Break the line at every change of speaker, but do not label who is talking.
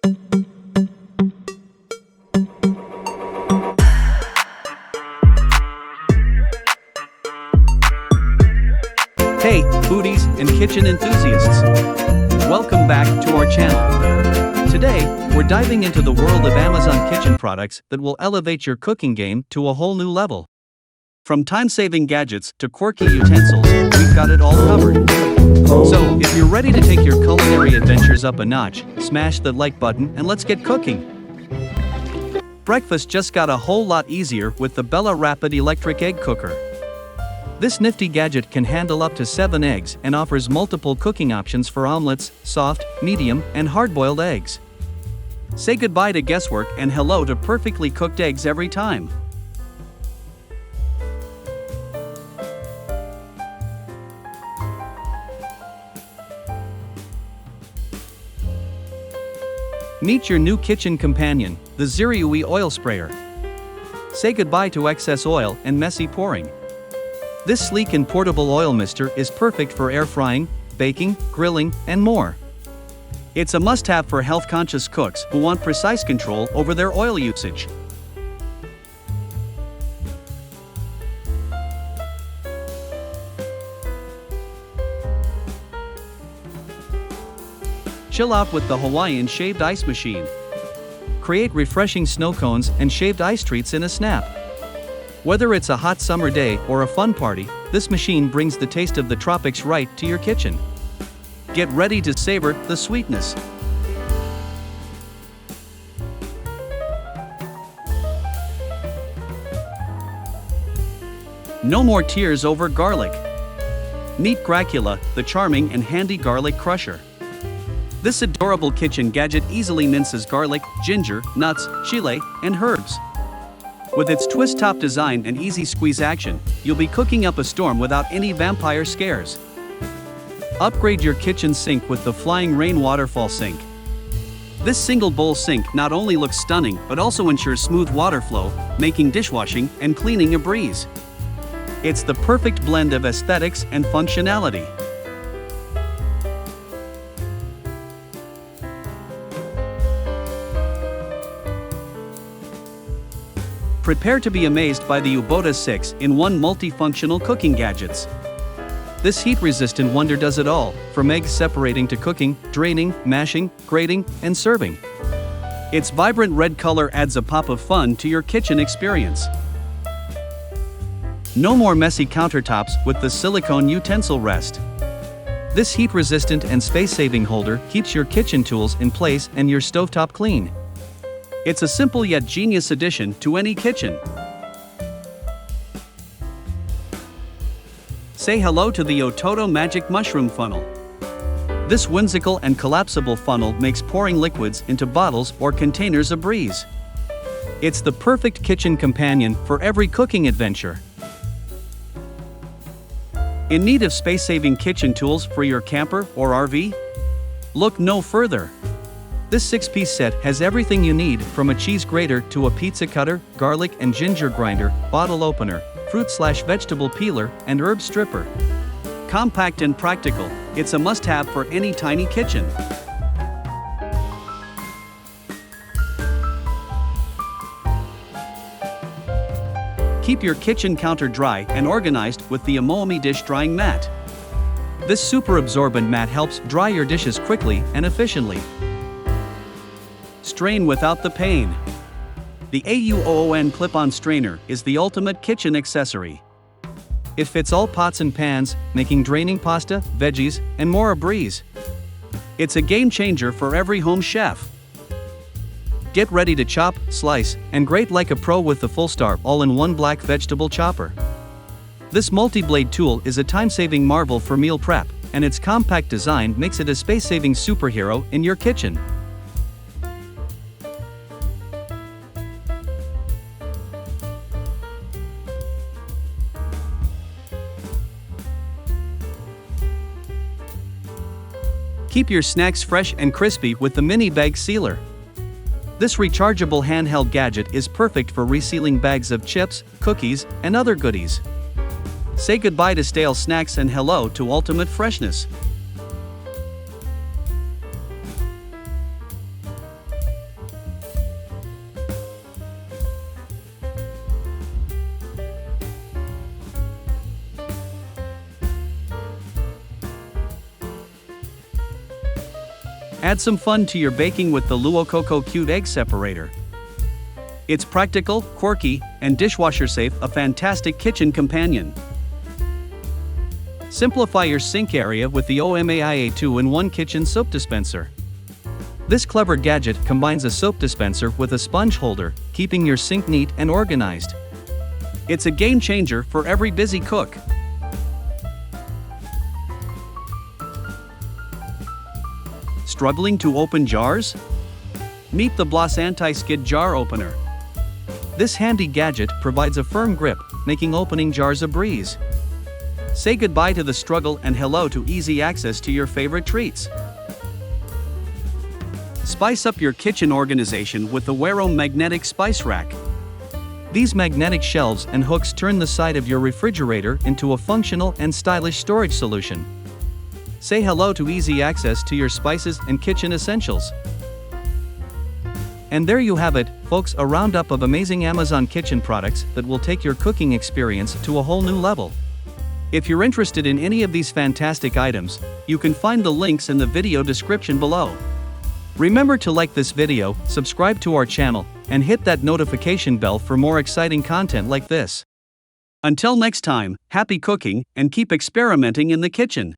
Hey, foodies and kitchen enthusiasts! Welcome back to our channel. Today, we're diving into the world of Amazon kitchen products that will elevate your cooking game to a whole new level. From time-saving gadgets to quirky utensils, we've got it all covered. So, if you're ready to take your culinary adventures up a notch, smash the like button and let's get cooking. Breakfast just got a whole lot easier with the Bella Rapid Electric Egg Cooker. This nifty gadget can handle up to 7 eggs and offers multiple cooking options for omelets, soft, medium, and hard-boiled eggs. Say goodbye to guesswork and hello to perfectly cooked eggs every time. Meet your new kitchen companion, the ZIRIUI Oil Sprayer. Say goodbye to excess oil and messy pouring. This sleek and portable oil mister is perfect for air frying, baking, grilling, and more. It's a must-have for health-conscious cooks who want precise control over their oil usage. Chill out with the Hawaiian Shaved Ice Machine. Create refreshing snow cones and shaved ice treats in a snap. Whether it's a hot summer day or a fun party, this machine brings the taste of the tropics right to your kitchen. Get ready to savor the sweetness. No more tears over garlic. Meet Gracula, the charming and handy garlic crusher. This adorable kitchen gadget easily minces garlic, ginger, nuts, chile, and herbs. With its twist-top design and easy squeeze action, you'll be cooking up a storm without any vampire scares. Upgrade your kitchen sink with the Flying Rain Waterfall Sink. This single-bowl sink not only looks stunning but also ensures smooth water flow, making dishwashing and cleaning a breeze. It's the perfect blend of aesthetics and functionality. Prepare to be amazed by the OTOTO 6-in-1 multifunctional cooking gadgets. This heat-resistant wonder does it all, from eggs separating to cooking, draining, mashing, grating, and serving. Its vibrant red color adds a pop of fun to your kitchen experience. No more messy countertops with the Silicone Utensil Rest. This heat-resistant and space-saving holder keeps your kitchen tools in place and your stovetop clean. It's a simple yet genius addition to any kitchen. Say hello to the OTOTO Magic Mushroom Funnel. This whimsical and collapsible funnel makes pouring liquids into bottles or containers a breeze. It's the perfect kitchen companion for every cooking adventure. In need of space-saving kitchen tools for your camper or RV? Look no further. This 6-piece set has everything you need, from a cheese grater to a pizza cutter, garlic and ginger grinder, bottle opener, fruit/vegetable peeler, and herb stripper. Compact and practical, it's a must-have for any tiny kitchen. Keep your kitchen counter dry and organized with the OMAIA Dish Drying Mat. This super absorbent mat helps dry your dishes quickly and efficiently. Strain without the pain. The AUOON Clip On Strainer is the ultimate kitchen accessory. It fits all pots and pans, making draining pasta, veggies, and more a breeze. It's a game changer for every home chef. Get ready to chop, slice, and grate like a pro with the Fullstar all-in-one black vegetable chopper. This multi-blade tool is a time-saving marvel for meal prep, and its compact design makes it a space-saving superhero in your kitchen. Keep your snacks fresh and crispy with the mini bag sealer. This rechargeable handheld gadget is perfect for resealing bags of chips, cookies, and other goodies. Say goodbye to stale snacks and hello to ultimate freshness. Add some fun to your baking with the LuoCoCo Cute Egg Separator. It's practical, quirky, and dishwasher safe, a fantastic kitchen companion. Simplify your sink area with the OMAIA 2-in-1 Kitchen Soap Dispenser. This clever gadget combines a soap dispenser with a sponge holder, keeping your sink neat and organized. It's a game changer for every busy cook. Struggling to open jars? Meet the Bloss Anti-Skid Jar Opener. This handy gadget provides a firm grip, making opening jars a breeze. Say goodbye to the struggle and hello to easy access to your favorite treats. Spice up your kitchen organization with the AUOON Magnetic Spice Rack. These magnetic shelves and hooks turn the side of your refrigerator into a functional and stylish storage solution. Say hello to easy access to your spices and kitchen essentials. And there you have it, folks, a roundup of amazing Amazon kitchen products that will take your cooking experience to a whole new level. If you're interested in any of these fantastic items, you can find the links in the video description below. Remember to like this video, subscribe to our channel, and hit that notification bell for more exciting content like this. Until next time, happy cooking, and keep experimenting in the kitchen.